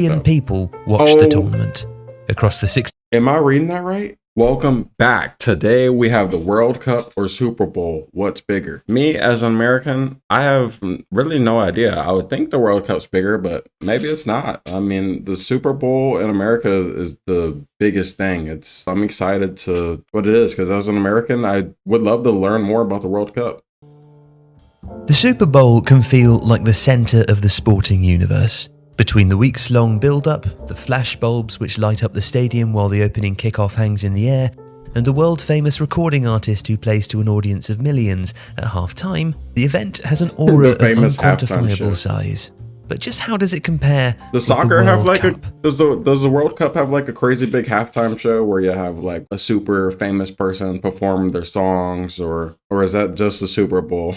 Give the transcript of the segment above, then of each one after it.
million people watched the tournament across the 6. Am I reading that right? Welcome back. Today we have the World Cup or Super Bowl. What's bigger? Me as an American, I have really no idea. I would think the World Cup's bigger, but maybe it's not. I mean, the Super Bowl in America is the biggest thing. I'm excited to what it is because as an American, I would love to learn more about the World Cup. The Super Bowl can feel like the center of the sporting universe. Between the weeks-long build-up, the flash bulbs which light up the stadium while the opening kickoff hangs in the air, and the world-famous recording artist who plays to an audience of millions at half-time, the event has an aura of unquantifiable size. But just how does it compare? Does soccer have like does the World Cup have like a crazy big halftime show where you have like a super famous person perform their songs, or is that just the Super Bowl?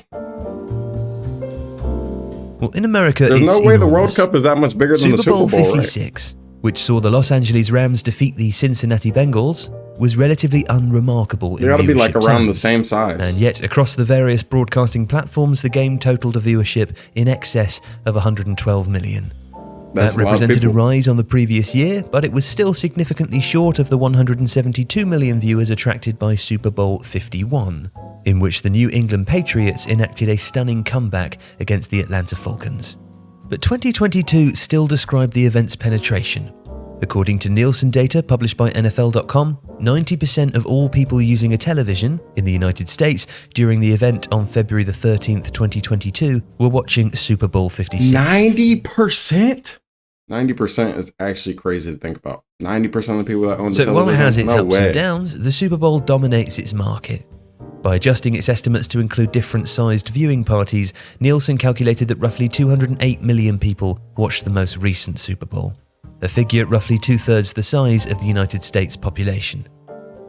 Well, in America, there's it's no way enormous. The World Cup is that much bigger than the Super Bowl, 56, right? Which saw the Los Angeles Rams defeat the Cincinnati Bengals, was relatively unremarkable. They got to be like around the same size. And yet, across the various broadcasting platforms, the game totaled a viewership in excess of 112 million. That represented a rise on the previous year, but it was still significantly short of the 172 million viewers attracted by Super Bowl 51, in which the New England Patriots enacted a stunning comeback against the Atlanta Falcons. But 2022 still described the event's penetration. According to Nielsen data published by NFL.com, 90% of all people using a television in the United States during the event on February the 13th, 2022 were watching Super Bowl 56. 90%? 90% is actually crazy to think about. 90% of the people that own the television. So while it has its ups and downs, the Super Bowl dominates its market. By adjusting its estimates to include different sized viewing parties, Nielsen calculated that roughly 208 million people watched the most recent Super Bowl, a figure roughly two-thirds the size of the United States population.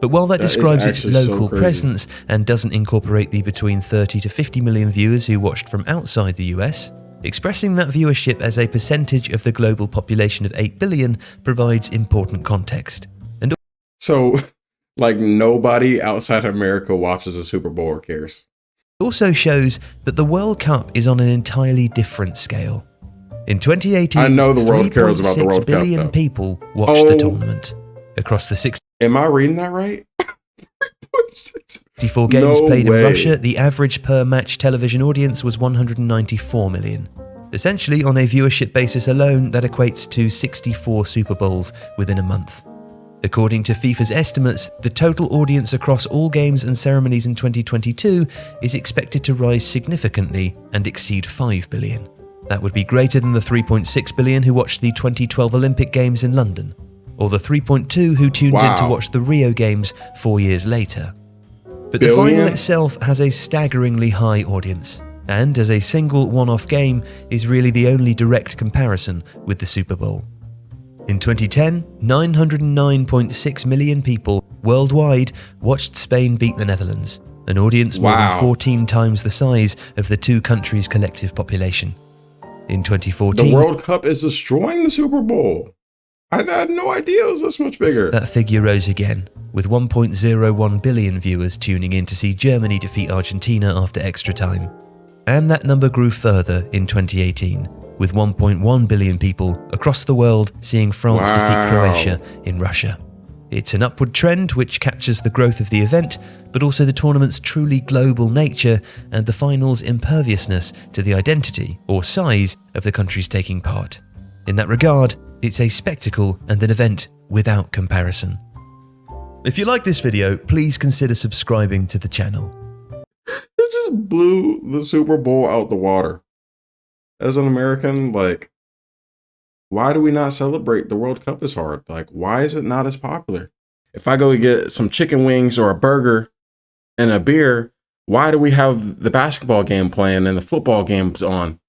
But while that describes its local presence and doesn't incorporate the between 30 to 50 million viewers who watched from outside the US, expressing that viewership as a percentage of the global population of 8 billion provides important context. And so, like, nobody outside America watches a Super Bowl or cares. It also shows that the World Cup is on an entirely different scale. In 2018, I know the world cares about the World Cup, billion people watched the tournament across the 6. Am I reading that right? 64 games played in Russia, the average per-match television audience was 194 million. Essentially, on a viewership basis alone, that equates to 64 Super Bowls within a month. According to FIFA's estimates, the total audience across all games and ceremonies in 2022 is expected to rise significantly and exceed 5 billion. That would be greater than the 3.6 billion who watched the 2012 Olympic Games in London, or the 3.2 who tuned in to watch the Rio Games 4 years later. But the final itself has a staggeringly high audience, and as a single one-off game is really the only direct comparison with the Super Bowl. In 2010, 909.6 million people worldwide watched Spain beat the Netherlands, an audience more than 14 times the size of the two countries' collective population. In 2014, the World Cup is destroying the Super Bowl. I had no idea it was this much bigger. That figure rose again, with 1.01 billion viewers tuning in to see Germany defeat Argentina after extra time. And that number grew further in 2018, with 1.1 billion people across the world seeing France defeat Croatia in Russia. It's an upward trend which captures the growth of the event, but also the tournament's truly global nature and the final's imperviousness to the identity or size of the countries taking part. In that regard, it's a spectacle and an event without comparison. If you like this video, please consider subscribing to the channel. It just blew the Super Bowl out the water. As an American, like, why do we not celebrate the World Cup as hard? Like, why is it not as popular? If I go get some chicken wings or a burger and a beer, why do we have the basketball game playing and the football games on?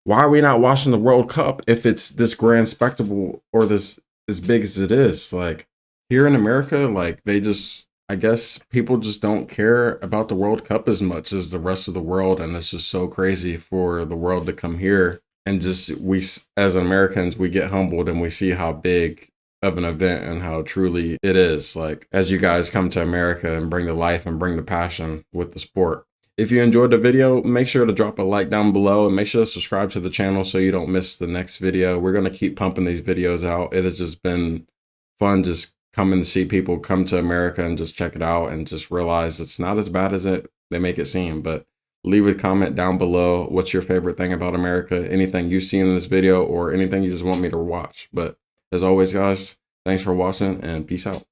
Why are we not watching the World Cup if it's this grand spectacle or this as big as it is? Like, here in America, like, I guess people just don't care about the World Cup as much as the rest of the world. And it's just so crazy for the world to come here. And just we, as Americans, we get humbled and we see how big of an event and how truly it is. Like, as you guys come to America and bring the life and bring the passion with the sport, If you enjoyed the video, make sure to drop a like down below and make sure to subscribe to the channel so you don't miss the next video. We're going to keep pumping these videos out. It has just been fun just coming to see people come to America and just check it out and just realize it's not as bad as they make it seem. But leave a comment down below. What's your favorite thing about America? Anything you've seen in this video or anything you just want me to watch. But as always, guys, thanks for watching and peace out.